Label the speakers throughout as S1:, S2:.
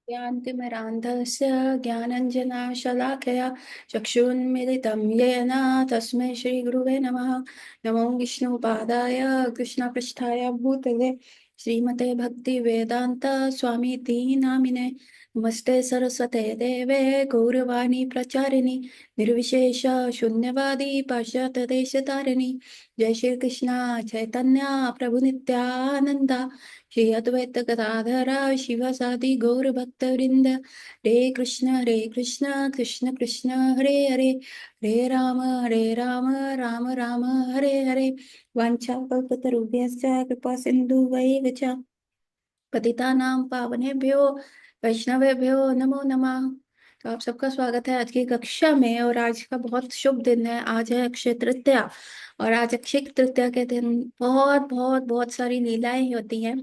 S1: ज्ञानतिमिरान्धस्य ज्ञानञ्जनशलाकया चक्षुन्मिलितं येन तस्मै श्रीगुरुवे नमः। नमो विष्णुपादाय कृष्णपृष्ठाय भूतले श्रीमते भक्तिवेदान्त स्वामीति नामिने। नमस्ते सरस्वते देवे गौरवाणी प्रचारिणि निर्विशेष शून्यवादी पाश्चात्यदेशतारिणि। जय श्री कृष्ण चैतन्य प्रभु नित्यानंद श्री अद्वैत गदाधरा शिवसादि गौर भक्त वृंद। हरे कृष्ण कृष्ण कृष्ण हरे हरे, हरे राम राम राम हरे हरे। वाञ्छाकल्पतरुभ्यश्च कृपा सिन्धुवैव च पतितानां पावनेभ्यो वैष्णवेभ्यो नमो नमः। तो आप सबका स्वागत है आज की कक्षा में। और आज का बहुत शुभ दिन है, आज है अक्षय तृतीया। और आज अक्षय तृतीया के दिन बहुत बहुत बहुत सारी लीलाएं होती हैं।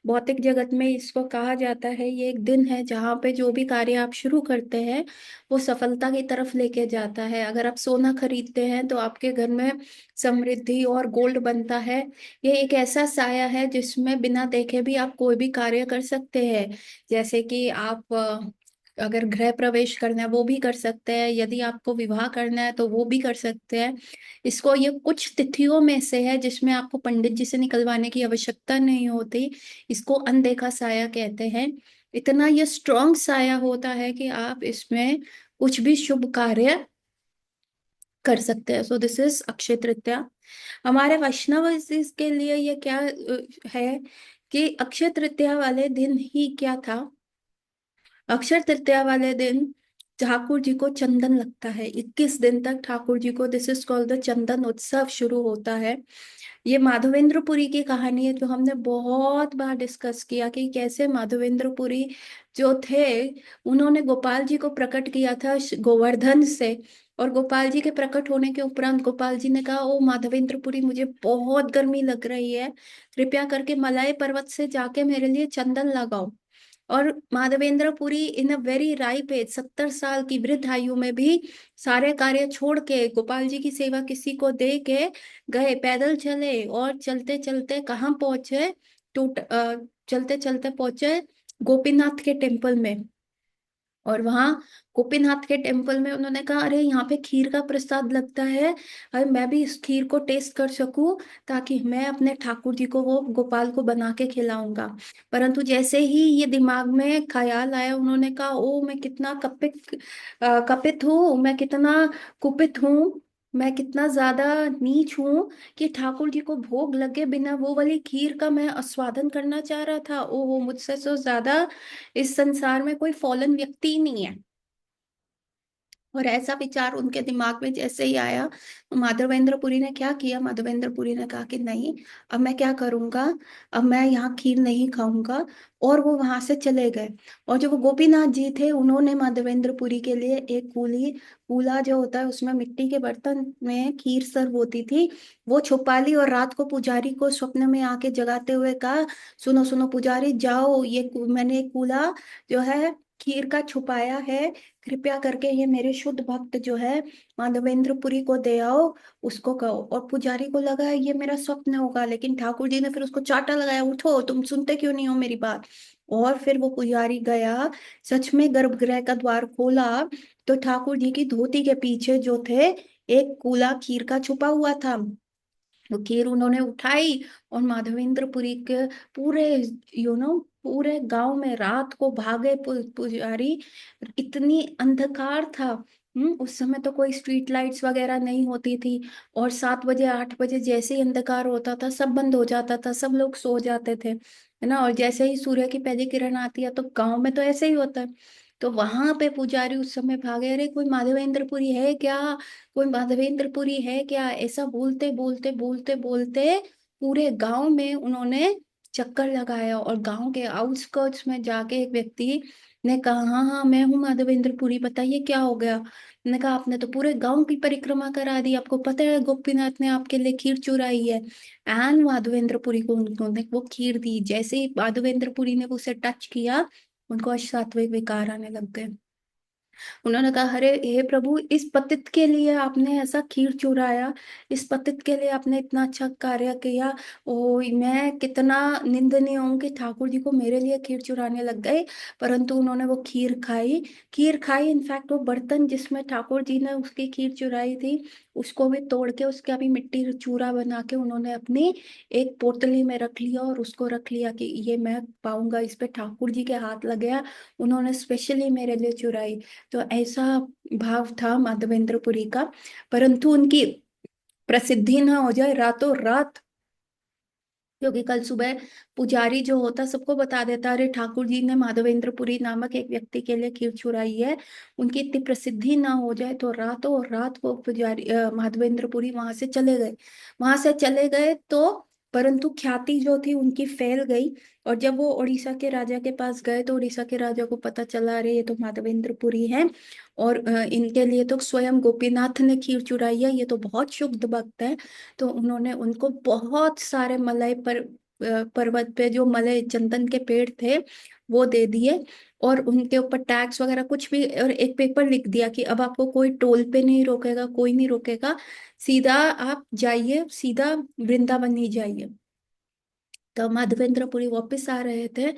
S1: भौतिक जगत में इसको कहा जाता है, ये एक दिन है जहाँ पे जो भी कार्य आप शुरू करते हैं वो सफलता की तरफ लेके जाता है। अगर आप सोना खरीदते हैं तो आपके घर में समृद्धि और गोल्ड बनता है। ये एक ऐसा साया है जिसमें बिना देखे भी आप कोई भी कार्य कर सकते हैं। जैसे कि आप अगर गृह प्रवेश करना है वो भी कर सकते हैं, यदि आपको विवाह करना है तो वो भी कर सकते हैं। इसको ये कुछ तिथियों में से है जिसमें आपको पंडित जी से निकलवाने की आवश्यकता नहीं होती। इसको अनदेखा साया कहते हैं। इतना ये स्ट्रॉन्ग साया होता है कि आप इसमें कुछ भी शुभ कार्य कर सकते हैं। सो दिस इज अक्षय तृतीया। हमारे वैष्णव के लिए ये क्या है कि अक्षय तृतीया वाले दिन ही क्या था। अक्षय तृतीया वाले दिन ठाकुर जी को चंदन लगता है। 21 दिन तक ठाकुर जी को, दिस इज कॉल्ड द चंदन उत्सव, शुरू होता है। ये माधवेंद्रपुरी की कहानी है जो हमने बहुत बार डिस्कस किया कि कैसे माधवेंद्रपुरी जो थे उन्होंने गोपाल जी को प्रकट किया था गोवर्धन से। और गोपाल जी के प्रकट होने के उपरांत गोपाल जी ने कहा, ओ माधवेंद्रपुरी, मुझे बहुत गर्मी लग रही है, कृपया करके मलाय पर्वत से जाके मेरे लिए चंदन लगाओ। और माधवेंद्र पुरी इन अ वेरी राइप एज, 70 साल की वृद्ध आयु में भी सारे कार्य छोड़ के गोपाल जी की सेवा किसी को दे के गए, पैदल चले और चलते चलते कहाँ पहुंचे, टूट चलते चलते पहुंचे गोपीनाथ के टेम्पल में। और वहां गोपीनाथ के टेम्पल में उन्होंने कहा, अरे यहाँ पे खीर का प्रसाद लगता है, अरे मैं भी इस खीर को टेस्ट कर सकूं ताकि मैं अपने ठाकुर जी को, वो गोपाल को बना के खिलाऊंगा। परंतु जैसे ही ये दिमाग में ख्याल आया, उन्होंने कहा, ओ मैं कितना कपित हूँ, मैं कितना कुपित हूँ, मैं कितना ज्यादा नीच हूँ कि ठाकुर जी को भोग लगे बिना वो वाली खीर का मैं आस्वादन करना चाह रहा था। ओहो, मुझसे तो ज्यादा इस संसार में कोई फॉलन व्यक्ति ही नहीं है। और ऐसा विचार उनके दिमाग में जैसे ही आया, तो माधवेंद्रपुरी ने क्या किया, माधवेंद्रपुरी ने कहा कि नहीं, अब मैं क्या करूंगा, अब मैं यहाँ खीर नहीं खाऊंगा। और वो वहां से चले गए। और जो वो गोपीनाथ जी थे उन्होंने माधवेंद्रपुरी के लिए एक कूला जो होता है उसमें मिट्टी के बर्तन में खीर सर्व होती थी, वो छुपा ली। और रात को पुजारी को स्वप्न में आके जगाते हुए कहा, सुनो सुनो पुजारी, जाओ ये मैंने एक कूला जो है खीर का छुपाया है, कृपया करके ये मेरे शुद्ध भक्त जो है माधवेंद्रपुरी को दे आओ, उसको कहो। और पुजारी को लगा ये मेरा स्वप्न होगा, लेकिन ठाकुर जी ने फिर उसको चाटा लगाया, उठो, तुम सुनते क्यों नहीं हो मेरी बात। और फिर वो पुजारी गया, सच में गर्भगृह का द्वार खोला, तो ठाकुर जी की धोती के पीछे जो थे एक कूला खीर का छुपा हुआ था। वो खीर उन्होंने उठाई और माधवेंद्रपुरी के पूरे पूरे गांव में रात को भागे पुजारी। इतनी अंधकार था। उस समय तो कोई स्ट्रीट लाइट्स वगैरह नहीं होती थी। और 7 बजे 8 बजे जैसे ही अंधकार होता था सब बंद हो जाता था, सब लोग सो जाते थे, है ना। और जैसे ही सूर्य की पहली किरण आती है तो गांव में तो ऐसे ही होता है। तो वहां पे पुजारी उस समय भागे, अरे कोई माधवेंद्रपुरी है क्या, कोई माधवेंद्रपुरी है क्या, ऐसा बोलते बोलते बोलते बोलते पूरे गांव में उन्होंने चक्कर लगाया। और गांव के आउटस्कर्ट्स में जाके एक व्यक्ति ने कहा, हाँ हाँ मैं हूँ माधवेंद्रपुरी, बताइए क्या हो गया। मैंने कहा, आपने तो पूरे गांव की परिक्रमा करा दी, आपको पता है गोपीनाथ ने आपके लिए खीर चुराई है। एंड माधवेंद्रपुरी को उन्होंने वो खीर दी। जैसे ही माधवेंद्रपुरी ने उसे टच किया, उनको सात्विक विकार आने लग गए। उन्होंने कहा, अरे हे प्रभु, इस पतित के लिए आपने ऐसा खीर चुराया, इस पतित के लिए आपने इतना अच्छा कार्य किया। ओ, मैं कितना निंदनीय हूँ कि ठाकुर जी को मेरे लिए खीर चुराने लग गए। परंतु उन्होंने वो खीर खाई, खीर खाई। इनफैक्ट वो बर्तन जिसमें ठाकुर जी ने उसकी खीर चुराई थी, उसको भी तोड़ के उसका भी मिट्टी चूरा बना के उन्होंने अपनी एक पोटली में रख लिया और उसको रख लिया कि ये मैं पाऊंगा, इस पे ठाकुर जी के हाथ लग गया, उन्होंने स्पेशली मेरे लिए चुराई। तो ऐसा भाव था माधवेंद्रपुरी का। परंतु उनकी प्रसिद्धि ना हो जाए रातों रात, क्योंकि कल सुबह पुजारी जो होता सबको बता देता, अरे ठाकुर जी ने माधवेंद्रपुरी नामक एक व्यक्ति के लिए खीर चुराई है। उनकी इतनी प्रसिद्धि ना हो जाए, तो रातों रात वो पुजारी माधवेंद्रपुरी वहां से चले गए। वहां से चले गए तो परंतु ख्याति जो थी उनकी फैल गई। और जब वो उड़ीसा के राजा के पास गए तो उड़ीसा के राजा को पता चला, अरे ये तो माधवेंद्रपुरी है, और इनके लिए तो स्वयं गोपीनाथ ने खीर चुराई है, ये तो बहुत शुद्ध भक्त है। तो उन्होंने उनको बहुत सारे मलय पर पर्वत पे जो मलय चंदन के पेड़ थे वो दे दिए, और उनके ऊपर टैक्स वगैरह कुछ भी, और एक पेपर लिख दिया कि अब आपको कोई टोल पे नहीं रोकेगा, कोई नहीं रोकेगा, सीधा आप जाइए, सीधा वृंदावन ही जाइए। तो माधवेंद्रपुरी वापस आ रहे थे।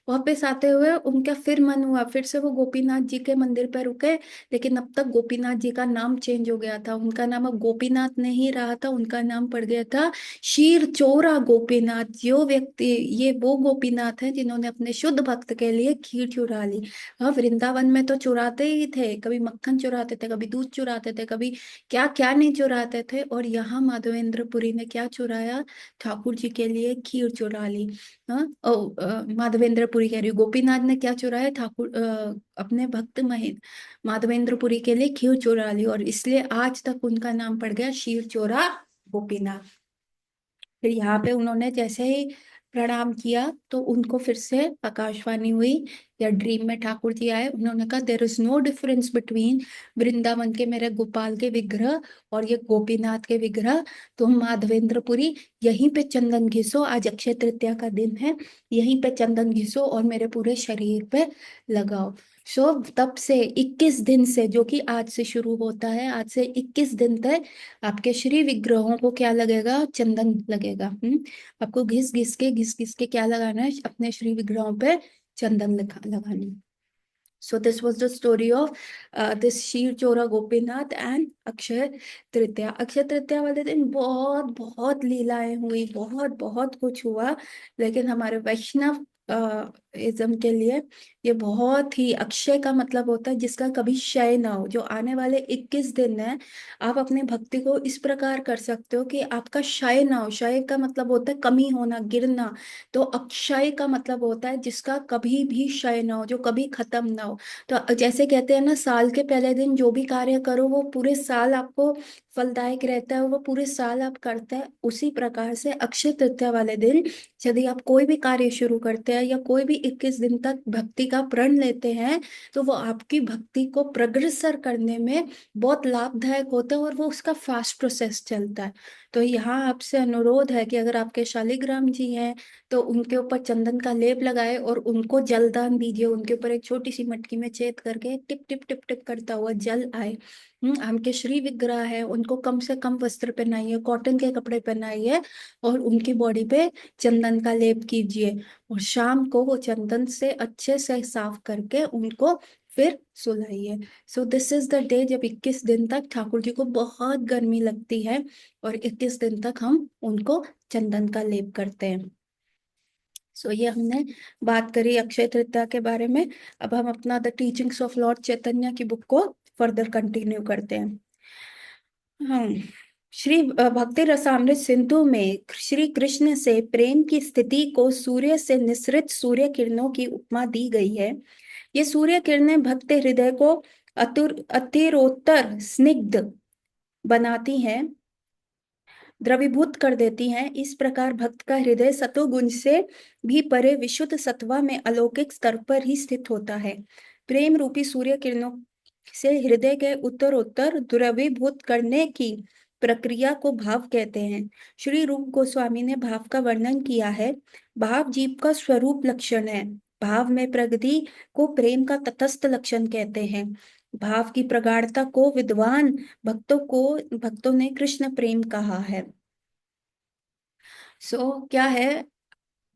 S1: वापस आते हुए उनका फिर मन हुआ, फिर से वो गोपीनाथ जी के मंदिर पर रुके। लेकिन अब तक गोपीनाथ जी का नाम चेंज हो गया था, उनका नाम अब गोपीनाथ नहीं रहा था, उनका नाम पड़ गया था शीर चोरा गोपीनाथ। जो व्यक्ति, ये वो गोपीनाथ है जिन्होंने अपने शुद्ध भक्त के लिए खीर चुरा ली। हाँ, वृंदावन में तो चुराते ही थे, कभी मक्खन चुराते थे, कभी दूध चुराते थे, कभी क्या क्या नहीं चुराते थे। और यहाँ माधवेंद्रपुरी ने क्या चुराया? ठाकुर जी के लिए खीर चुरा ली। हाँ, माधवेंद्रपुरी कह रही हूँ, गोपीनाथ ने क्या चुराया? ठाकुर अपने भक्त महेंद्र माधवेंद्रपुरी के लिए खीर चुरा ली, और इसलिए आज तक उनका नाम पड़ गया शीर चोरा गोपीनाथ। फिर यहाँ पे उन्होंने जैसे ही प्रणाम किया तो उनको फिर से आकाशवाणी हुई, या ड्रीम में ठाकुर जी आए। उन्होंने कहा, there is no difference between Vrindavan के मेरे गोपाल के विग्रह और ये गोपीनाथ के विग्रह। तुम माधवेंद्रपुरी यहीं पे चंदन घिसो, आज अक्षय तृतीया का दिन है, यहीं पे चंदन घिसो और मेरे पूरे शरीर पे लगाओ। सो तब से 21 दिन से, जो कि आज से शुरू होता है, आज से 21 दिन तक आपके श्री विग्रहों को क्या लगेगा? चंदन लगेगा। आपको घिस घिस के क्या लगाना है? अपने श्री विग्रहों पे चंदन लगाना है। So this was the story of this शीर चोरा गोपीनाथ एंड अक्षय तृतीया। अक्षय तृतीया वाले दिन बहुत बहुत लीलाएं हुई, बहुत बहुत कुछ हुआ। लेकिन हमारे वैष्णव इज्म के लिए ये बहुत ही, अक्षय का मतलब होता है जिसका कभी क्षय ना हो। जो आने वाले 21 दिन है, आप अपनी भक्ति को इस प्रकार कर सकते हो कि आपका क्षय ना हो। क्षय का मतलब होता है कमी होना, गिरना। तो अक्षय का मतलब होता है जिसका कभी भी क्षय ना हो, जो कभी खत्म ना हो। तो जैसे कहते हैं ना, साल के पहले दिन जो भी कार्य करो वो पूरे साल आपको फलदायक रहता है, वो पूरे साल आप करते हैं। उसी प्रकार से अक्षय तृतीया वाले दिन यदि आप कोई भी कार्य शुरू करते हैं या कोई भी 21 दिन तक भक्ति का प्रण लेते हैं, तो वो आपकी भक्ति को प्रग्रेसर करने में बहुत लाभदायक होता है, और वो उसका फास्ट प्रोसेस चलता है। तो यहाँ आपसे अनुरोध है कि अगर आपके शालिग्राम जी हैं तो उनके ऊपर चंदन का लेप लगाए और उनको जलदान दीजिए। उनके ऊपर एक छोटी सी मटकी में छेद करके टिप टिप टिप टिप करता हुआ जल आए। आपके श्री विग्रह है, उनको कम से कम वस्त्र पहनाइए, कॉटन के कपड़े पहनाइए, और उनकी बॉडी पे चंदन का लेप कीजिए। और शाम को वो चंदन से अच्छे से साफ करके उनको फिर सुलाइए। So this is the day जब 21 दिन तक ठाकुर जी को बहुत गर्मी लगती है, और 21 दिन तक हम उनको चंदन का लेप करते हैं। सो ये हमने बात करी अक्षय तृतीया के बारे में। अब हम अपना द टीचिंग्स ऑफ लॉर्ड चैतन्य की बुक को फर्दर कंटिन्यू करते हैं। हम श्री भक्ति रसामृत सिंधु में श्री कृष्ण से प्रेम की स्थिति को सूर्य से निसृत सूर्य किरणों की उपमा दी गई है। ये सूर्य किरणें भक्त हृदय को अतिरोत्तर स्निग्ध बनाती हैं, द्रवीभूत कर देती हैं। इस प्रकार भक्त का हृदय सतोगुण से भी परे विशुद्ध सत्वा में अलौकिक स्तर पर ही स्थित होता है। प्रेम रूपी सूर्य किरणों से हृदय के उत्तरोत्तर द्रवीभूत करने की प्रक्रिया को भाव कहते हैं। श्री रूप गोस्वामी ने भाव का वर्णन किया है। भाव जीव का स्वरूप लक्षण है। भाव में प्रगति को प्रेम का तटस्थ लक्षण कहते हैं। भाव की प्रगाढ़ता को विद्वान भक्तों ने कृष्ण प्रेम कहा है। क्या है,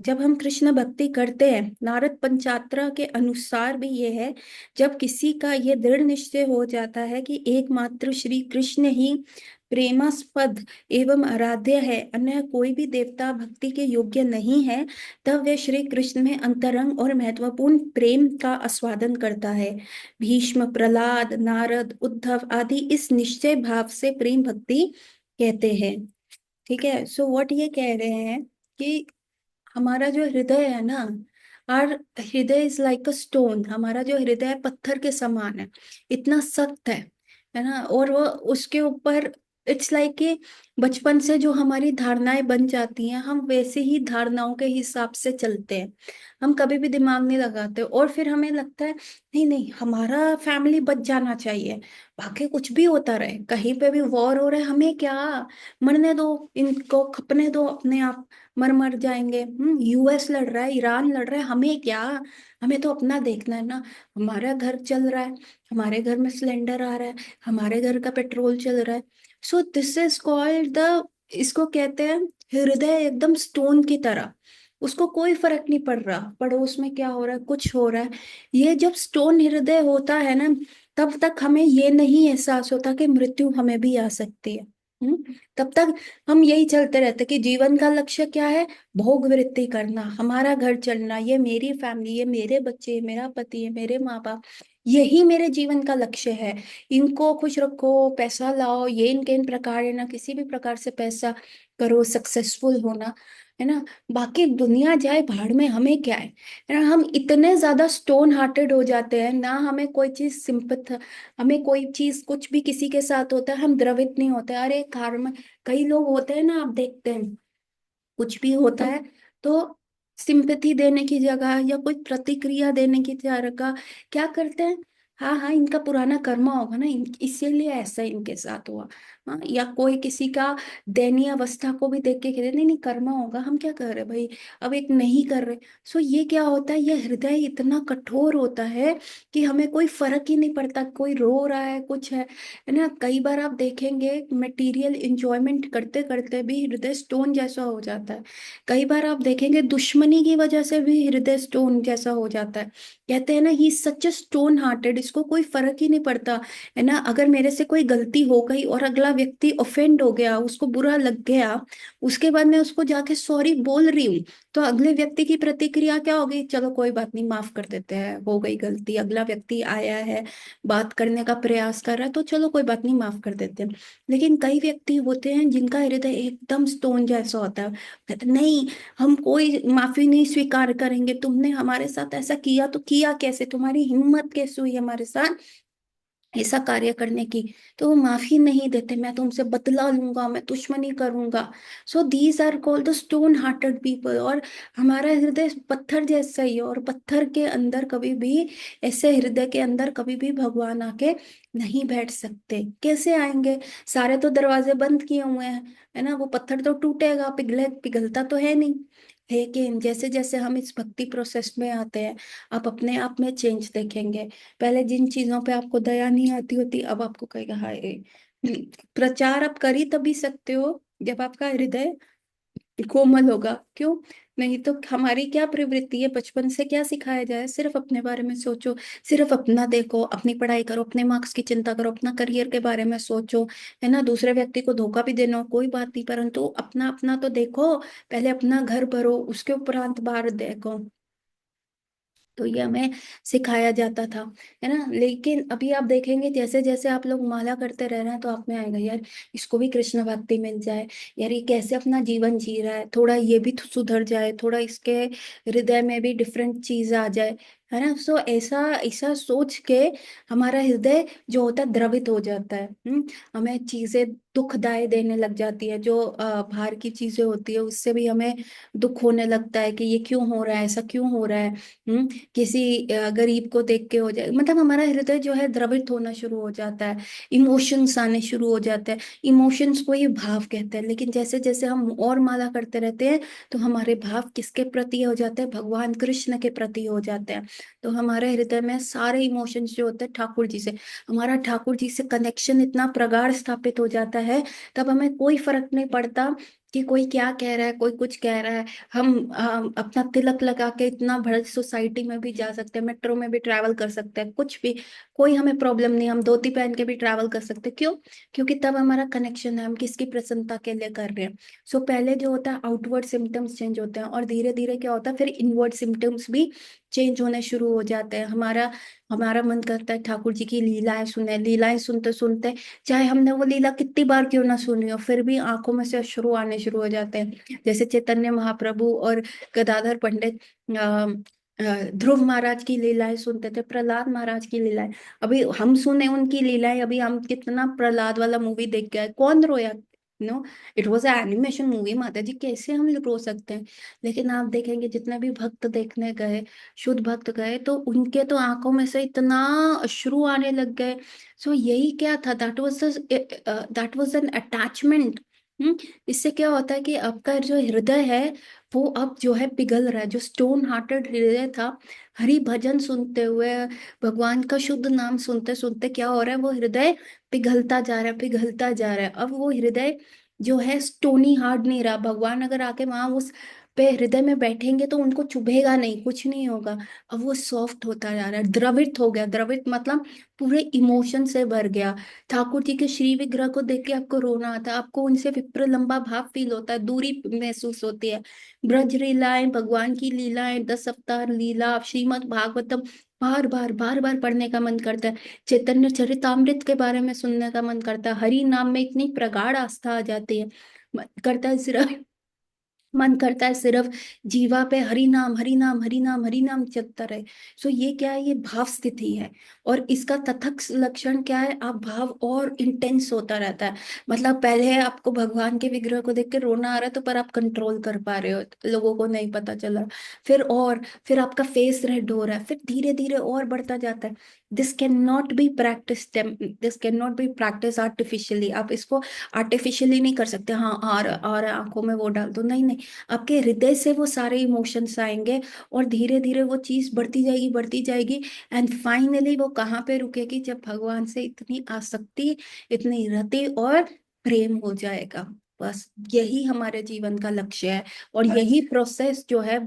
S1: जब हम कृष्ण भक्ति करते हैं, नारद पंचात्र के अनुसार भी ये है, जब किसी का ये दृढ़ निश्चय हो जाता है कि एकमात्र श्री कृष्ण ही प्रेमास्पद एवं आराध्य है, अन्य कोई भी देवता भक्ति के योग्य नहीं है, तब वह श्री कृष्ण में अंतरंग और महत्वपूर्ण प्रेम का आस्वादन करता है। भीष्म, प्रहलाद, नारद, उद्धव आदि इस निश्चय भाव से प्रेम भक्ति कहते हैं। ठीक है, सो व्हाट ये कह रहे हैं कि हमारा जो हृदय है ना, और हृदय इज लाइक अ स्टोन, हमारा जो हृदय पत्थर के समान है, इतना सख्त है ना। और वो उसके ऊपर इट्स लाइक कि बचपन से जो हमारी धारणाएं बन जाती हैं, हम वैसे ही धारणाओं के हिसाब से चलते हैं, हम कभी भी दिमाग नहीं लगाते, और फिर हमें लगता है नहीं नहीं, हमारा फैमिली बच जाना चाहिए, बाकी कुछ भी होता रहे, कहीं पे भी वॉर हो रहा है, हमें क्या, मरने दो, इनको खपने दो, अपने आप मर मर जाएंगे। यूएस लड़ रहा है, ईरान लड़ रहा है, हमें क्या, हमें तो अपना देखना है ना। हमारा घर चल रहा है, हमारे घर में सिलेंडर आ रहा है, हमारे घर का पेट्रोल चल रहा है। सो दिस इज कॉल्ड द, इसको कहते हैं हृदय एकदम स्टोन की तरह, उसको कोई फर्क नहीं पड़ रहा पड़ोस में क्या हो रहा है, कुछ हो रहा है। ये जब स्टोन हृदय होता है ना, तब तक हमें ये नहीं एहसास होता कि मृत्यु हमें भी आ सकती है। तब तक हम यही चलते रहते कि जीवन का लक्ष्य क्या है, भोग वृत्ति करना, हमारा घर चलना, ये मेरी फैमिली, ये मेरे बच्चे, ये मेरा पति, ये मेरे माँ बाप, यही मेरे जीवन का लक्ष्य है। इनको खुश रखो, पैसा लाओ, ये इनके इन प्रकार है ना, किसी भी प्रकार से पैसा करो, सक्सेसफुल होना, है ना। बाकी दुनिया जाए भाड़ में, हमें क्या है ना। हम इतने ज्यादा स्टोन हार्टेड हो जाते हैं ना, हमें कोई चीज सिंपथ, हमें कोई चीज कुछ भी किसी के साथ होता है, हम द्रवित नहीं होते। अरे कार में कई लोग होते हैं ना, आप देखते हैं कुछ भी होता है तो सिंपैथी देने की जगह या कोई प्रतिक्रिया देने की जगह क्या करते हैं, हाँ हाँ इनका पुराना कर्म होगा ना, इसीलिए ऐसा इनके साथ हुआ। हाँ, या कोई किसी का दयनीय अवस्था को भी देख के कहते नहीं नहीं कर्म होगा, हम क्या कर रहे भाई, अब एक नहीं कर रहे। सो ये क्या होता है, ये हृदय इतना कठोर होता है कि हमें कोई फर्क ही नहीं पड़ता, कोई रो रहा है, कुछ है ना। कई बार आप देखेंगे मटेरियल इंजॉयमेंट करते करते भी हृदय स्टोन जैसा हो जाता है। कई बार आप देखेंगे दुश्मनी की वजह से भी हृदय स्टोन जैसा हो जाता है। कहते हैं ना ही सच स्टोन हार्टेड, इसको कोई फर्क ही नहीं पड़ता, है ना। अगर मेरे से कोई गलती हो गई और अगला व्यक्ति ऑफेंड हो गया, उसको बुरा लग गया, उसके बाद मैं उसको जाके सॉरी बोल रही हूँ, तो अगले व्यक्ति की प्रतिक्रिया क्या होगी, चलो कोई बात नहीं, माफ कर देते हैं, हो गई गलती, अगला व्यक्ति आया है, बात करने का प्रयास कर रहा है, तो चलो कोई बात नहीं, माफ कर देते हैं। लेकिन कई व्यक्ति होते हैं जिनका हृदय एकदम स्टोन जैसा होता है, कहते हैं, नहीं, हम कोई माफी नहीं स्वीकार करेंगे, तुमने हमारे साथ ऐसा किया तो किया कैसे, तुम्हारी हिम्मत कैसे हुई हमारे साथ ऐसा कार्य करने की, तो वो माफी नहीं देते, मैं तुमसे बदला लूंगा, मैं दुश्मनी करूंगा। So these are called the stone hearted people. और हमारा हृदय पत्थर जैसा ही है, और पत्थर के अंदर कभी भी, ऐसे हृदय के अंदर कभी भी भगवान आके नहीं बैठ सकते। कैसे आएंगे, सारे तो दरवाजे बंद किए हुए हैं, है ना, वो पत्थर तो टूटेगा, पिघलता तो है नहीं। लेकिन जैसे जैसे हम इस भक्ति प्रोसेस में आते हैं, आप अपने आप में चेंज देखेंगे। पहले जिन चीजों पे आपको दया नहीं आती होती, अब आपको कहेगा हाय। प्रचार आप कर ही तभी सकते हो जब आपका हृदय कोमल होगा। क्यों, नहीं तो हमारी क्या प्रवृत्ति है, बचपन से क्या सिखाया जाए, सिर्फ अपने बारे में सोचो, सिर्फ अपना देखो, अपनी पढ़ाई करो, अपने मार्क्स की चिंता करो, अपना करियर के बारे में सोचो, है ना। दूसरे व्यक्ति को धोखा भी देना हो कोई बात नहीं, परंतु अपना अपना तो देखो, पहले अपना घर भरो, उसके उपरांत बाहर देखो। तो ये हमें सिखाया जाता था, है ना। लेकिन अभी आप देखेंगे जैसे जैसे आप लोग माला करते रह रहे हैं, तो आप में आएगा यार, इसको भी कृष्ण भक्ति मिल जाए, यार ये कैसे अपना जीवन जी रहा है, थोड़ा ये भी तो सुधर जाए, थोड़ा इसके हृदय में भी डिफरेंट चीज आ जाए, है ना। सो ऐसा ऐसा सोच के हमारा हृदय जो होता है द्रवित हो जाता है। हमें चीजें दुखदाई देने लग जाती है, जो बाहर की चीजें होती है उससे भी हमें दुख होने लगता है कि ये क्यों हो रहा है, ऐसा क्यों हो रहा है। किसी गरीब को देख के हो जाए, मतलब हमारा हृदय जो है द्रवित होना शुरू हो जाता है, इमोशंस आने शुरू हो जाते हैं। इमोशंस को ही भाव कहते हैं। लेकिन जैसे जैसे हम और माला करते रहते हैं, तो हमारे भाव किसके प्रति हो जाते हैं, भगवान कृष्ण के प्रति हो जाते हैं। तो हमारे हृदय में सारे इमोशंस जो होते हैं ठाकुर जी से, हमारा ठाकुर जी से कनेक्शन इतना प्रगाढ़ स्थापित हो जाता है, तब हमें कोई फर्क नहीं पड़ता कि कोई क्या कह रहा है, कोई कुछ कह रहा है। हम अपना तिलक लगा के इतना बड़ी सोसाइटी में भी जा सकते हैं, मेट्रो में भी ट्रैवल कर सकते हैं, कुछ भी, कोई हमें प्रॉब्लम नहीं, हम धोती पहन के भी ट्रैवल कर सकते हैं। क्यों? क्योंकि तब हमारा कनेक्शन है, हम किसकी प्रसन्नता के लिए कर रहे हैं। सो पहले जो होता है आउटवर्ड सिम्टम्स चेंज होते हैं, और धीरे धीरे क्या होता है, फिर इनवर्ड सिम्टम्स भी चेंज होने शुरू हो जाते हैं। हमारा हमारा मन करता है ठाकुर जी की लीलाएं सुने, लीलाएं सुनते सुनते, चाहे हमने वो लीला कितनी बार क्यों ना सुनी हो, फिर भी आंखों में से अश्रु आने शुरू हो जाते हैं। जैसे चैतन्य महाप्रभु और गदाधर पंडित ध्रुव महाराज की लीलाएं सुनते थे, प्रहलाद महाराज की लीलाएं। अभी हम सुने उनकी लीलाएं, अभी हम कितना प्रहलाद वाला मूवी देख के आए, कौन रोया? No, it was animation movie, माता जी कैसे हम लोग रो सकते हैं। लेकिन आप देखेंगे जितने भी भक्त देखने गए, शुद्ध भक्त गए, तो उनके तो आंखों में से इतना अश्रु आने लग गए। सो यही क्या था, दैट वाज एन अटैचमेंट। इससे क्या होता है कि आपका जो हृदय है वो अब जो है पिघल रहा है। जो स्टोन हार्टेड हृदय था, हरि भजन सुनते हुए, भगवान का शुद्ध नाम सुनते सुनते क्या हो रहा है, वो हृदय पिघलता जा रहा है, पिघलता जा रहा है। अब वो हृदय जो है स्टोनी हार्ड नहीं रहा। भगवान अगर आके वहां उस पे हृदय में बैठेंगे तो उनको चुभेगा नहीं, कुछ नहीं होगा। अब वो सॉफ्ट होता जा रहा है, द्रवित हो गया। द्रवित मतलब पूरे इमोशन से भर गया। ठाकुर जी के श्री विग्रह को देख के आपको रोना आता है, आपको उनसे विप्र लंबा भाव फील होता है, दूरी महसूस होती है। ब्रज लीलाएं, भगवान की लीलाएं, 10 अवतार लीला, श्रीमद् भागवतम बार बार बार बार पढ़ने का मन करता है। चैतन्य चरितामृत के बारे में सुनने का मन करता है। हरि नाम में इतनी प्रगाढ़ आस्था आ जाती है, मन करता है सिर्फ, मन करता है सिर्फ जीवा पे हरि नाम हरि नाम हरि नाम हरि नाम चलता रहे। सो ये क्या है, ये भाव स्थिति है। और इसका तथक लक्षण क्या है, आप भाव और इंटेंस होता रहता है। मतलब पहले आपको भगवान के विग्रह को देख के रोना आ रहा है, तो पर आप कंट्रोल कर पा रहे हो, लोगों को नहीं पता चला। फिर आपका फेस रेड हो रहा है, फिर धीरे धीरे और बढ़ता जाता है। This can not be practice, this can not be practice artificially. आप इसको आर्टिफिशियली नहीं कर सकते, हाँ और आंखों में वो डाल दो, नहीं नहीं। आपके हृदय से वो सारे इमोशंस आएंगे, और धीरे धीरे वो चीज बढ़ती जाएगी, बढ़ती जाएगी। एंड फाइनली वो कहाँ पे रुकेगी, जब भगवान से इतनी आसक्ति, इतनी रति और प्रेम हो जाएगा। बस यही हमारे जीवन का लक्ष्य है, और यही प्रोसेस जो है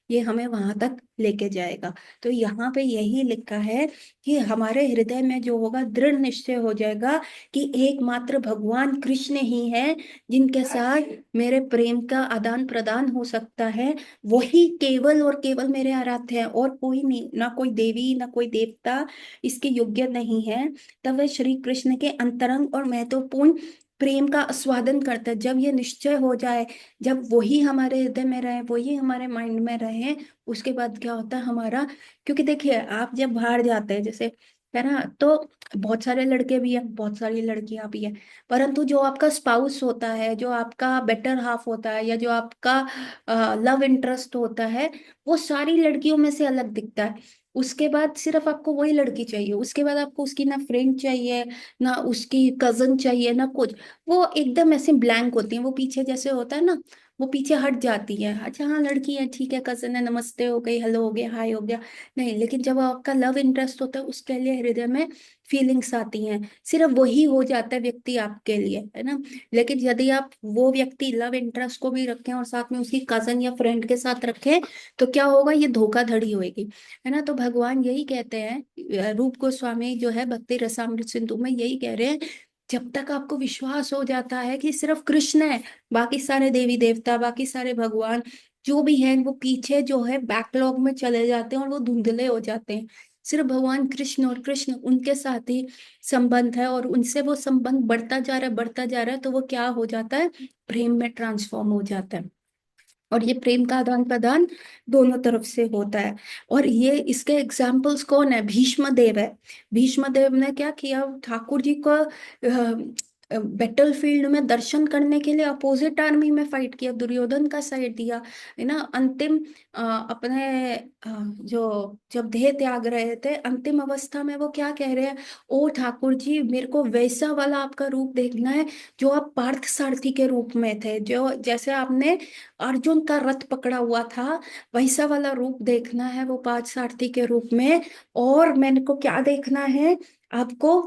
S1: ये हमें वहां तक लेके जाएगा। तो यहाँ पे यही लिखा है कि हमारे हृदय में जो होगा, दृढ़ निश्चय हो जाएगा कि एकमात्र भगवान कृष्ण ही है जिनके साथ मेरे प्रेम का आदान प्रदान हो सकता है। वही केवल और केवल मेरे आराध्य है, और कोई नहीं, ना कोई देवी ना कोई देवता इसके योग्य नहीं है। तब वह श्री कृष्ण के अंतरंग और महत्वपूर्ण प्रेम का आस्वादन करता है। जब ये निश्चय हो जाए, जब वही हमारे हृदय में रहे, वही हमारे माइंड में रहे, उसके बाद क्या होता है हमारा, क्योंकि देखिए आप जब बाहर जाते हैं, जैसे है ना, तो बहुत सारे लड़के भी हैं, बहुत सारी लड़कियां भी हैं, परंतु जो आपका स्पाउस होता है, जो आपका बेटर हाफ होता है, या जो आपका लव इंटरेस्ट होता है, वो सारी लड़कियों में से अलग दिखता है। उसके बाद सिर्फ आपको वही लड़की चाहिए, उसके बाद आपको उसकी ना फ्रेंड चाहिए, ना उसकी कजन चाहिए, ना कुछ। वो एकदम ऐसे ब्लैंक होती हैं, वो पीछे जैसे होता है ना, वो पीछे हट जाती है। अच्छा हाँ लड़की है, ठीक है, कजन है, नमस्ते हो गई, हेलो हो गया, हाय हो गया। नहीं, लेकिन जब आपका लव इंटरेस्ट होता है, उसके लिए हृदय में फीलिंग्स आती हैं, सिर्फ वही हो जाता है व्यक्ति आपके लिए, है ना। लेकिन यदि आप वो व्यक्ति लव इंटरेस्ट को भी रखें और साथ में उसकी कजन या फ्रेंड के साथ रखें, तो क्या होगा, ये धोखाधड़ी होगी, है ना। तो भगवान यही कहते हैं, रूप गोस्वामी जो है भक्ति रसामृत सिंधु में यही कह रहे हैं, जब तक आपको विश्वास हो जाता है कि सिर्फ कृष्ण है, बाकी सारे देवी देवता, बाकी सारे भगवान जो भी हैं, वो पीछे जो है बैकलॉग में चले जाते हैं, और वो धुंधले हो जाते हैं। सिर्फ भगवान कृष्ण और कृष्ण उनके साथ ही संबंध है, और उनसे वो संबंध बढ़ता जा रहा है, बढ़ता जा रहा है, तो वो क्या हो जाता है, प्रेम में ट्रांसफॉर्म हो जाता है। और ये प्रेम का आदान प्रदान दोनों तरफ से होता है। और ये इसके एग्जाम्पल्स कौन है, भीष्म देव है। भीष्म देव ने क्या किया, ठाकुर जी को बैटल फील्ड में दर्शन करने के लिए अपोजिट आर्मी में फाइट किया, दुर्योधन का साइड दिया, है ना। अंतिम अपने जो जब देह त्याग रहे थे अंतिम अवस्था में, वो क्या कह रहे हैं, ओ ठाकुर जी मेरे को वैसा वाला आपका रूप देखना है जो आप पार्थ सारथी के रूप में थे, जो जैसे आपने अर्जुन का रथ पकड़ा हुआ था, वैसा वाला रूप देखना है वो पार्थ सारथी के रूप में। और मेरे को क्या देखना है, आपको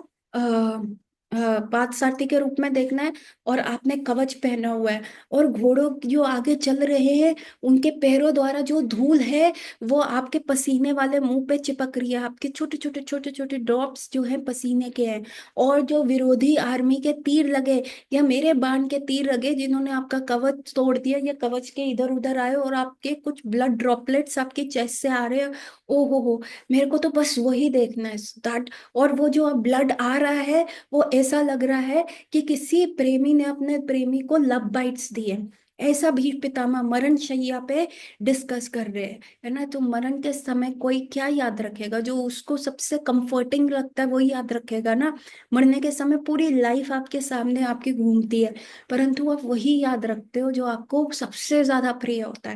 S1: पार्थ सारथी के रूप में देखना है, और आपने कवच पहना हुआ है, और घोड़ों जो आगे चल रहे हैं उनके पैरों द्वारा जो धूल है वो आपके पसीने वाले मुंह पे चिपक रही है, आपके छोटे छोटे ड्रॉप्स जो हैं पसीने के हैं। और जो विरोधी आर्मी के तीर लगे या मेरे बाण के तीर लगे जिन्होंने आपका कवच तोड़ दिया, या कवच के इधर उधर आए और आपके कुछ ब्लड ड्रॉपलेट्स आपकी चेस्ट से आ रहे हैं, ओ हो, मेरे को तो बस वही देखना है दैट। और वो जो ब्लड आ रहा है वो ऐसा लग रहा है कि किसी प्रेमी ने अपने प्रेमी को लव बाइट्स दिए, ऐसा भीष्म पितामह मरण शैया पे डिस्कस कर रहे हैं, है ना। तो मरण के समय कोई क्या याद रखेगा, जो उसको सबसे कंफर्टिंग लगता है वही याद रखेगा ना। मरने के समय पूरी लाइफ आपके सामने आपकी घूमती है, परंतु आप वही याद रखते हो जो आपको सबसे ज्यादा प्रिय होता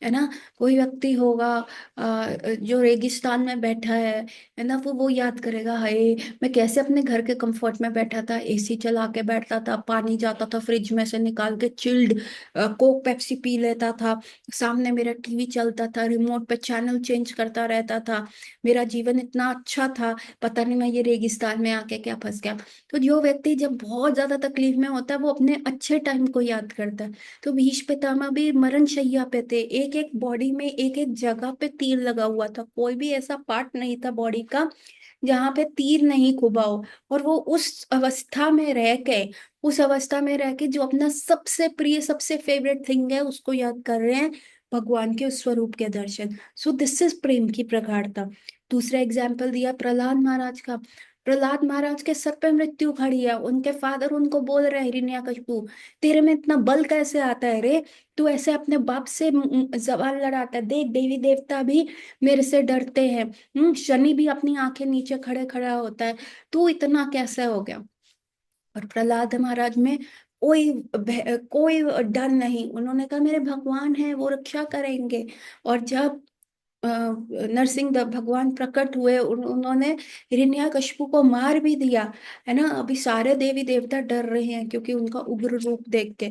S1: है ना। कोई व्यक्ति होगा जो रेगिस्तान में बैठा है ना, वो याद करेगा, हाय मैं कैसे अपने घर के कंफर्ट में बैठा था, एसी चला के बैठता था, पानी जाता था फ्रिज में से निकाल के चिल्ड, कोक पेप्सी पी लेता था, सामने मेरा टीवी चलता था, रिमोट पे चैनल चेंज करता रहता था, मेरा जीवन इतना अच्छा था, पता नहीं मैं ये रेगिस्तान में आके क्या फंस गया। तो जो व्यक्ति जब बहुत ज्यादा तकलीफ में होता है वो अपने अच्छे टाइम को याद करता है। तो भीष्म पितामह भी मरण शैया पे थे, एक एक बॉडी में एक एक जगह पे तीर लगा हुआ था, कोई भी ऐसा पार्ट नहीं था बॉडी का जहाँ पे तीर नहीं खुबा हो। और वो उस अवस्था में रह के जो अपना सबसे प्रिय सबसे फेवरेट थिंग है उसको याद कर रहे हैं, भगवान के उस स्वरूप के दर्शन। सो दिस इज प्रेम की प्रगाढ़ता। दूसरा एग्जाम्पल दिया प्रहलाद महाराज का। प्रहलाद महाराज के सर पे मृत्यु खड़ी है, उनके फादर उनको बोल रहे हैं हिरण्यकशिपु, तेरे में इतना बल कैसे आता है रे, तू ऐसे अपने बाप से सवाल लड़ाता है, देख देवी देवता भी मेरे से डरते हैं, शनि भी अपनी आंखें नीचे खड़े खड़ा होता है, तू इतना कैसे हो गया। और प्रहलाद महाराज में कोई डर नहीं, उन्होंने कहा मेरे भगवान हैं वो रक्षा करेंगे। और जब भगवान प्रकट हुए, उन्होंने हिरण्यकशिपु को मार भी दिया, है ना। अभी सारे देवी देवता डर रहे हैं क्योंकि उनका उग्र रूप देख के,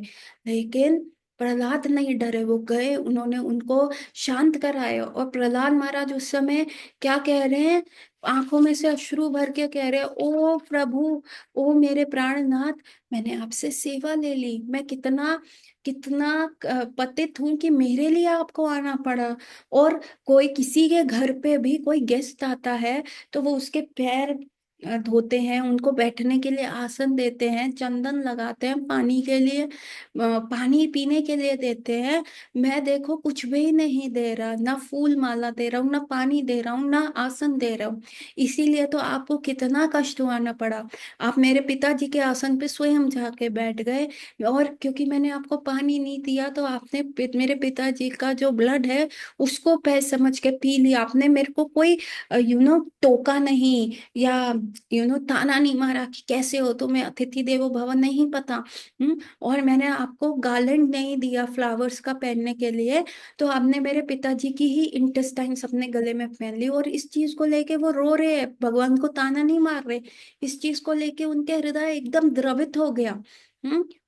S1: लेकिन प्रहलाद नहीं डरे, वो गए उन्होंने उनको शांत कराया। और प्रहलाद महाराज उस समय क्या कह रहे हैं, आंखों में से अश्रु भर के कह रहे हैं, ओ प्रभु, ओ मेरे प्राणनाथ, मैंने आपसे सेवा ले ली, मैं कितना कितना पतित हूं कि मेरे लिए आपको आना पड़ा। और कोई किसी के घर पे भी कोई गेस्ट आता है तो वो उसके पैर धोते हैं, उनको बैठने के लिए आसन देते हैं, चंदन लगाते हैं, पानी के लिए पानी पीने के लिए देते हैं। मैं देखो कुछ भी नहीं दे रहा, ना फूल माला दे रहा हूँ, ना पानी दे रहा हूँ, ना आसन दे रहा हूँ, इसीलिए तो आपको कितना कष्ट उठाना पड़ा। आप मेरे पिताजी के आसन पे स्वयं जाके बैठ गए, और क्योंकि मैंने आपको पानी नहीं दिया तो आपने मेरे पिताजी का जो ब्लड है उसको पै समझ के पी लिया आपने, मेरे को कोई टोका नहीं, या ताना नहीं मारा कि कैसे हो तुम्हें, अतिथि देवो भव, नहीं पता। और मैंने आपको गार्लैंड नहीं दिया फ्लावर्स का पहनने के लिए, तो आपने मेरे पिताजी की ही इंटेस्टाइन्स अपने गले में पहन ली। और इस चीज को लेके वो रो रहे हैं, भगवान को ताना नहीं मार रहे, इस चीज को लेके उनके हृदय एकदम द्रवित हो गया।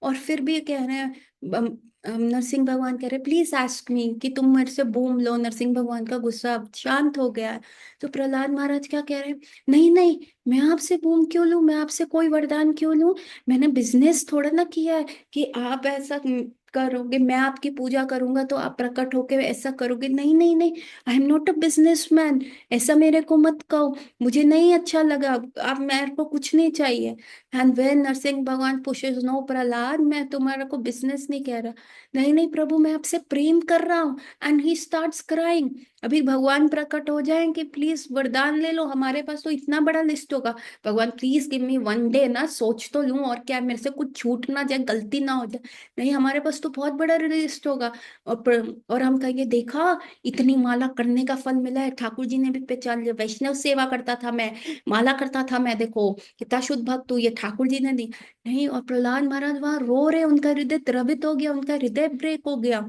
S1: और फिर भी कह रहे हैं, नरसिंह भगवान कह रहे प्लीज आस्क मी, कि तुम मेरे से बूम लो, नरसिंह भगवान का गुस्सा अब शांत हो गया है। तो प्रहलाद महाराज क्या कह रहे हैं, नहीं नहीं, मैं आपसे बूम क्यों लूं, मैं आपसे कोई वरदान क्यों लूं, मैंने बिजनेस थोड़ा ना किया है कि आप ऐसा करोगे, मैं आपकी पूजा करूंगा तो आप प्रकट होके ऐसा करोगे, नहीं नहीं नहीं, I am not a businessman, ऐसा मेरे को मत कहो, मुझे नहीं अच्छा लगा, आप मेरे को कुछ नहीं चाहिए। एंड वेन नरसिंह भगवान पुशेस नो प्रहलाद, मैं तुम्हारा को बिजनेस नहीं कह रहा, नहीं नहीं प्रभु मैं आपसे प्रेम कर रहा हूँ। And he starts crying. अभी भगवान प्रकट हो जाएं कि प्लीज वरदान ले लो, हमारे पास तो इतना बड़ा लिस्ट होगा, भगवान please give me one day ना, सोच तो लूं, और क्या मेरे से कुछ छूट ना जाए, गलती ना हो जाए, नहीं हमारे पास तो बहुत बड़ा लिस्ट होगा। और हम कहेंगे देखा, इतनी माला करने का फल मिला है, ठाकुर जी ने भी पहचान लिया, वैष्णव सेवा करता था मैं, माला करता था मैं, देखो कितना शुद्ध भक्त हूँ, ये ठाकुर जी ने दी नहीं। और प्रहलाद महाराज वहां रो रहे, उनका हृदय द्रवित हो गया, उनका हृदय ब्रेक हो गया।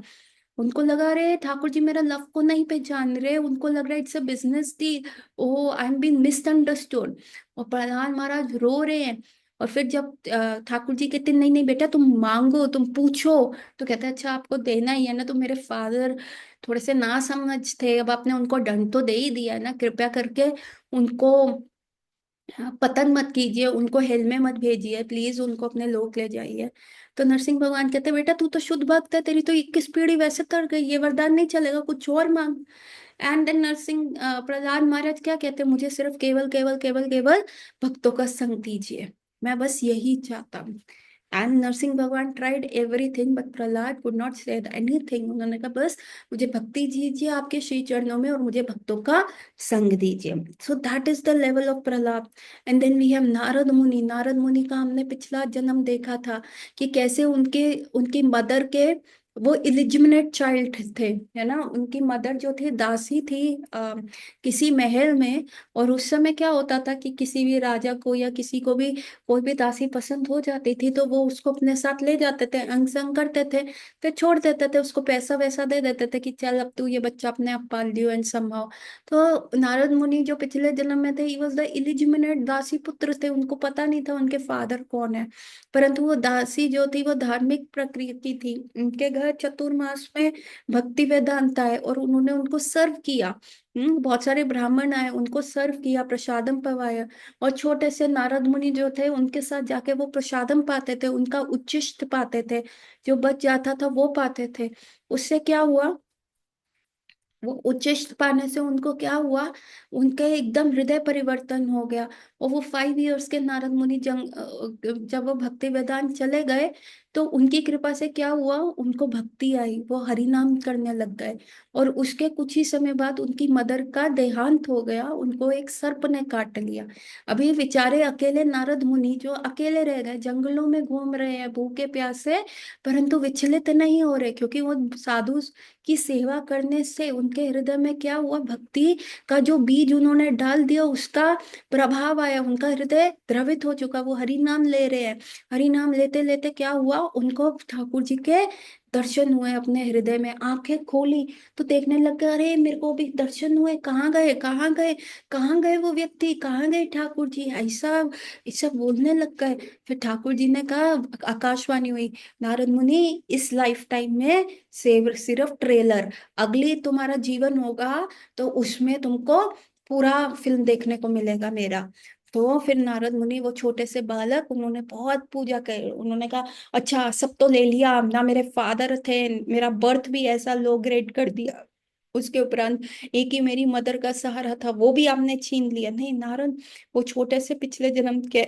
S1: उनको लगा रहे ठाकुर जी मेरा लव को नहीं पहचान रहे, उनको लग रहा है इट्स अ बिजनेस थी। ओ आई एम बीन मिसअंडरस्टूड। और प्रहलाद महाराज रो रहे हैं। और फिर जब ठाकुर जी कहते नहीं नहीं बेटा तुम मांगो, तुम पूछो, तो कहते हैं अच्छा आपको देना ही है ना। तो मेरे फादर थोड़े से ना समझ थे, अब आपने उनको दंड तो दे ही दिया है ना, कृपया करके उनको पतन मत कीजिए, उनको हेल में मत भेजिए, प्लीज उनको अपने लोक ले जाइए। तो नरसिंह भगवान कहते बेटा तू तो शुद्ध भक्त है, तेरी तो 21 पीढ़ी वैसे तर गई, ये वरदान नहीं चलेगा, कुछ और मांग। एंड देन नरसिंह प्रहलाद महाराज क्या कहते हैं, मुझे सिर्फ केवल केवल केवल केवल भक्तों का संग दीजिए, मैं बस यही चाहता हूँ। एंड नरसिंह भगवान tried everything but Prahlad could not say anything. उन्होंने कहा बस मुझे भक्ति दीजिए आपके श्री चरणों में, और मुझे भक्तों का संग दीजिए। So that is the level of Prahlad. And then we have Narad Muni. Narad मुनि का हमने पिछला जन्म देखा था कि कैसे उनके उनकी मदर के वो इलिजिमिनेट चाइल्ड थे, है ना। उनकी मदर जो थी दासी थी किसी महल में। और उस समय क्या होता था कि किसी भी राजा को या किसी को भी कोई भी दासी पसंद हो जाती थी तो वो उसको अपने साथ ले जाते थे, अंग संग करते थे, फिर छोड़ देते थे, उसको पैसा वैसा दे देते थे कि चल अब तू ये बच्चा अपने आप पाल लियो एंड संभाव। तो नारद मुनि जो पिछले जन्म में थे, ही वॉज द इलिजिमिनेट दासी पुत्र थे, उनको पता नहीं था उनके फादर कौन है। परंतु वो दासी जो थी वो धार्मिक प्रकृति थी, उनके घर चतुर्मास में भक्ति वेदांत आए और उन्होंने उनको सर्व किया। बहुत सारे ब्राह्मण आए, उनको सर्व किया, प्रसादम पवाया। और छोटे से नारद मुनि जो थे उनके साथ जाके वो प्रसादम पाते थे, उनका उच्छिष्ट पाते थे, जो बच जाता था वो पाते थे। उससे क्या हुआ, वो उच्चिष्ट पाने से उनको क्या हुआ, उनके एकदम हृदय परिवर्तन हो गया। और वो 5 इयर्स के नारद मुनि जब वो भक्ति वेदांत चले गए तो उनकी कृपा से क्या हुआ, उनको भक्ति आई, वो हरि नाम करने लग गए। और उसके कुछ ही समय बाद उनकी मदर का देहांत हो गया, उनको एक सर्प ने काट लिया। अभी बेचारे अकेले नारद मुनि जो अकेले रह गए, जंगलों में घूम रहे हैं भूखे प्यासे, परंतु विचलित नहीं हो रहे, क्योंकि वो साधु की सेवा करने से उनके हृदय में क्या हुआ, भक्ति का जो बीज उन्होंने डाल दिया उसका प्रभाव आया, उनका हृदय द्रवित हो चुका, वो हरि नाम ले रहे हैं। हरि नाम लेते लेते क्या हुआ, उनको ठाकुर जी के दर्शन हुए, अपने हृदय में आंखें खोली तो देखने लग गए अरे मेरे को भी दर्शन हुए, कहाँ गए कहाँ गए, कहाँ गए वो व्यक्ति, कहाँ गए ठाकुर जी, ऐसा ऐसा बोलने लग गए। फिर ठाकुर जी ने कहा, आकाशवाणी हुई, नारद मुनि इस लाइफ टाइम में सिर्फ ट्रेलर, अगली तुम्हारा जीवन होगा तो उसमें तुमको पूरा फिल्म देखने को मिलेगा मेरा। तो फिर नारद मुनि वो छोटे से बालक, उन्होंने बहुत पूजा कर, उन्होंने कहा अच्छा सब तो ले लिया ना, मेरे फादर थे, मेरा बर्थ भी ऐसा लो ग्रेड कर दिया, उसके उपरांत एक ही मेरी मदर का सहारा था वो भी आपने छीन लिया। नहीं नारद, वो छोटे से पिछले जन्म के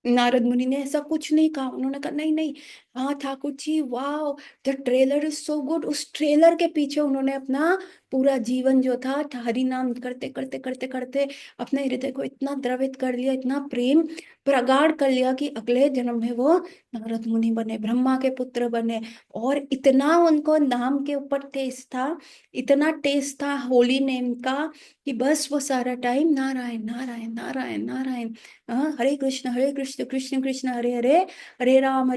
S1: नारद मुनि ने ऐसा कुछ नहीं कहा, उन्होंने कहा नहीं नहीं, हाँ ठाकुर जी वाह, the trailer is so good. उस ट्रेलर के पीछे उन्होंने अपना पूरा जीवन जो था हरि नाम करते करते करते करते अपने हृदय को इतना द्रवित कर लिया, इतना प्रेम प्रगाढ़ कर लिया कि अगले जन्म में वो नारद मुनि बने, ब्रह्मा के पुत्र बने। और इतना उनको नाम के ऊपर टेस्ट था, इतना टेस्ट था होली नेम का, कि बस वो सारा टाइम नारायण नारायण नारायण नारायण, हरे कृष्ण कृष्ण कृष्ण हरे हरे, हरे राम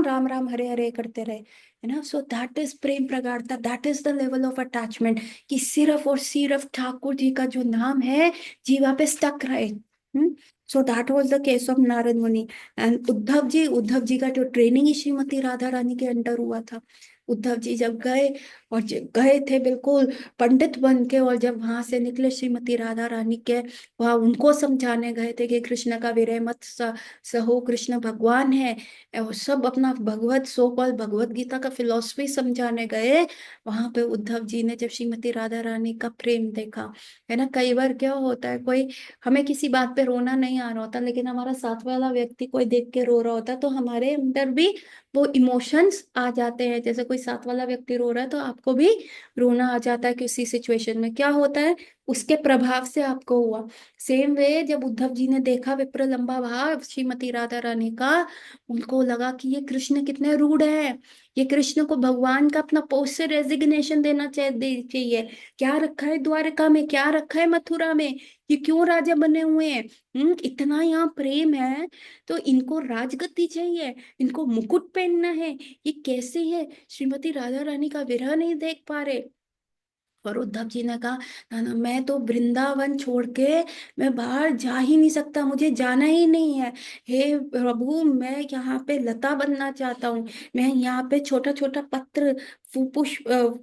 S1: राम राम हरे हरे करते रहे, है ना। सो दैट इज प्रेम प्रगाढ़ता, that is the level of attachment, कि सिर्फ और सिर्फ ठाकुर जी का जो नाम है जीवा पे स्टक रहे। So that was the case of Narad मुनि। एंड उद्धव जी का जो ट्रेनिंग ही श्रीमती राधा रानी के अंडर हुआ था। उद्धव जी जब गए, और जब गए थे बिल्कुल पंडित बन के, और जब वहां से निकले श्रीमती राधा रानी के वहां उनको समझाने गए थे कि कृष्ण का विरह मत सहो, कृष्ण भगवान है, और सब अपना भगवत सो कॉल भगवत गीता का फिलॉसफी समझाने गए। वहां पे उद्धव जी ने जब श्रीमती राधा रानी का प्रेम देखा, है ना। कई बार क्या होता है, कोई हमें किसी बात पे रोना नहीं आ रहा होता, लेकिन हमारा साथ वाला व्यक्ति कोई देख के रो रहा होता है तो हमारे अंदर भी वो इमोशंस आ जाते हैं। जैसे कोई साथ वाला व्यक्ति रो रहा है तो आपको भी रोना आ जाता है किसी सिचुएशन में। क्या होता है, उसके प्रभाव से आपको हुआ। सेम वे जब उद्धव जी ने देखा विप्र लंबा भाव श्रीमती राधा रानी का, उनको लगा कि ये कृष्ण कितने रूड है, ये कृष्ण को भगवान का अपना पोस्ट से रेजिग्नेशन देना चाहिए। क्या रखा है द्वारका में, क्या रखा है मथुरा में, ये क्यों राजा बने हुए हैं? इतना यहाँ प्रेम है तो इनको राजगद्दी चाहिए, इनको मुकुट पहनना है, ये कैसे है? श्रीमती राधा रानी का विरह नहीं देख पा रहे। और उद्धव जी ने कहा, ना ना, मैं तो वृंदावन छोड़ के मैं बाहर जा ही नहीं सकता, मुझे जाना ही नहीं है। हे प्रभु, मैं यहाँ पे लता बनना चाहता हूँ, मैं यहाँ पे छोटा छोटा पत्र, पुष्प,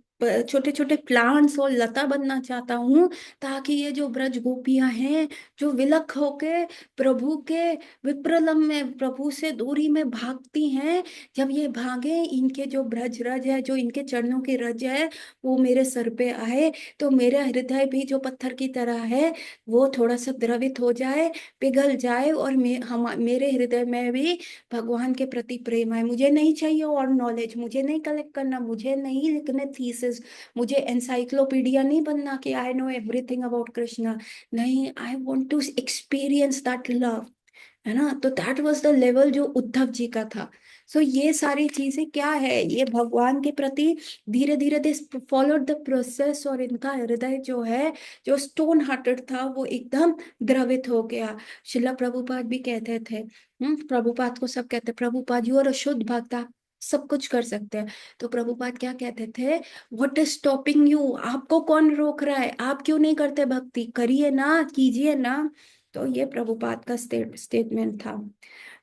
S1: छोटे छोटे प्लांट्स और लता बनना चाहता हूँ, ताकि ये जो ब्रज गोपियां हैं, जो विलक होके प्रभु के विप्रलंब में प्रभु से दूरी में भागती हैं, जब ये भागे, इनके जो ब्रज रज है, जो इनके चरणों की रज है, वो मेरे सर पे आए, तो मेरा हृदय भी जो पत्थर की तरह है वो थोड़ा सा द्रवित हो जाए, पिघल जाए, और मेरे हृदय में भी भगवान के प्रति प्रेम है। मुझे नहीं चाहिए और नॉलेज, मुझे नहीं कलेक्ट करना, मुझे नहीं लिखने थीसिस, मुझे एनसाइक्लोपीडिया नहीं बनना कि I know everything about Krishna. नहीं, I want to experience that love, है ना? तो दैट वाज द लेवल जो उद्धव जी का था। सो ये सारी चीजें क्या है, ये भगवान के प्रति धीरे धीरे दे फॉलोड द प्रोसेस, और इनका हृदय जो है, जो स्टोन हार्टेड था, वो एकदम द्रवित हो गया। शिला प्रभुपाद भी कहते थे, प्रभुपाद को सब कहते, प्रभुपाद यू आर अ शुद्ध भक्त, आप सब कुछ कर सकते हैं। तो प्रभुपाद क्या कहते थे, व्हाट इज स्टॉपिंग यू, आपको कौन रोक रहा है, आप क्यों नहीं करते भक्ति, करिए ना, कीजिए ना। तो ये प्रभुपाद का स्टेटमेंट था।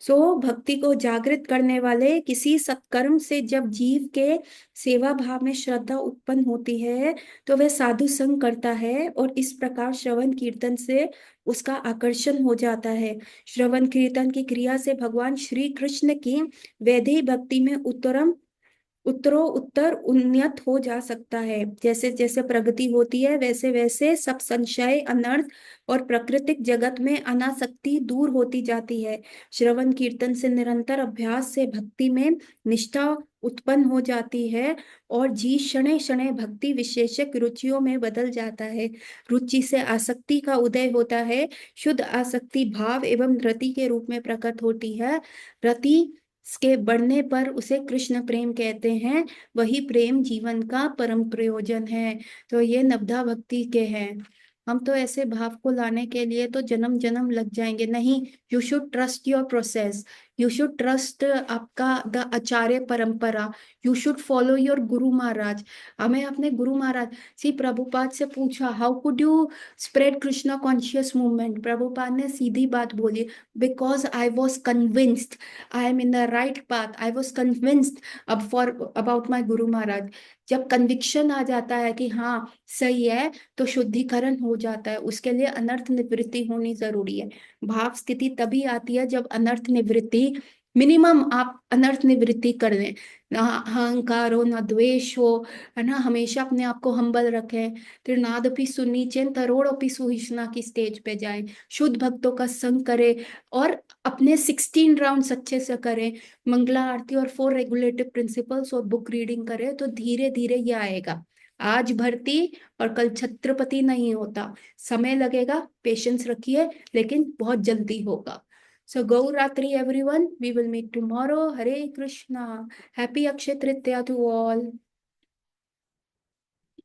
S1: सो भक्ति को जागृत करने वाले किसी सत्कर्म से जब जीव के सेवा भाव में श्रद्धा उत्पन्न होती है, तो वह साधु संग करता है, और इस प्रकार श्रवण कीर्तन से उसका आकर्षण हो जाता है। श्रवण कीर्तन की क्रिया से भगवान श्री कृष्ण की वैदेही भक्ति में उत्तर उन्नत हो जा सकता है। जैसे जैसे प्रगति होती है, वैसे वैसे सब संशय, अनर्थ और प्राकृतिक जगत में अनासक्ति दूर होती जाती है। श्रवण कीर्तन से निरंतर अभ्यास से भक्ति में निष्ठा उत्पन्न हो जाती है, और जी शनै शनै भक्ति विशेषक रुचियों में बदल जाता है। रुचि से आसक्ति का उदय होता है। शुद्ध आसक्ति भाव एवं रति के रूप में प्रकट होती है। रति के बढ़ने पर उसे कृष्ण प्रेम कहते हैं। वही प्रेम जीवन का परम प्रयोजन है। तो ये नवधा भक्ति के हैं। हम तो ऐसे भाव को लाने के लिए तो जन्म जन्म लग जाएंगे। नहीं, you should trust your process, you should trust आपका द आचार्य परंपरा, you should follow your Guru Maharaj. हमें अपने गुरु महाराज, सी प्रभुपाद से पूछा, how could you spread Krishna conscious movement? Prabhupada ने सीधी बात बोली, because I was convinced I am in the right path, I was convinced अब for about my Guru Maharaj. जब कन्विक्शन आ जाता है कि हाँ सही है, तो शुद्धिकरण हो जाता है। उसके लिए अनर्थ निवृत्ति होनी जरूरी है। भाव स्थिति तभी आती है जब अनर्थ निवृत्ति, मिनिमम आप अनर्थ निवृत्ति कर लें, ना अहंकार हो, ना द्वेष हो, है ना, हमेशा अपने आप को हम्बल रखें। त्रिनादपि सुनीचेन तरोड़पि सुहिष्णा की स्टेज पे जाएं, शुद्ध भक्तों का संग करें, और अपने 16 राउंड अच्छे से करें, मंगला आरती और 4 रेगुलेटिव प्रिंसिपल्स और बुक रीडिंग करें, तो धीरे धीरे ये आएगा। आज भर्ती और कल छत्रपति नहीं होता, समय लगेगा, पेशेंस रखिए, लेकिन बहुत जल्दी होगा। So Gauratri everyone, we will meet tomorrow. Hare Krishna. Happy Akshay Tritiya to all.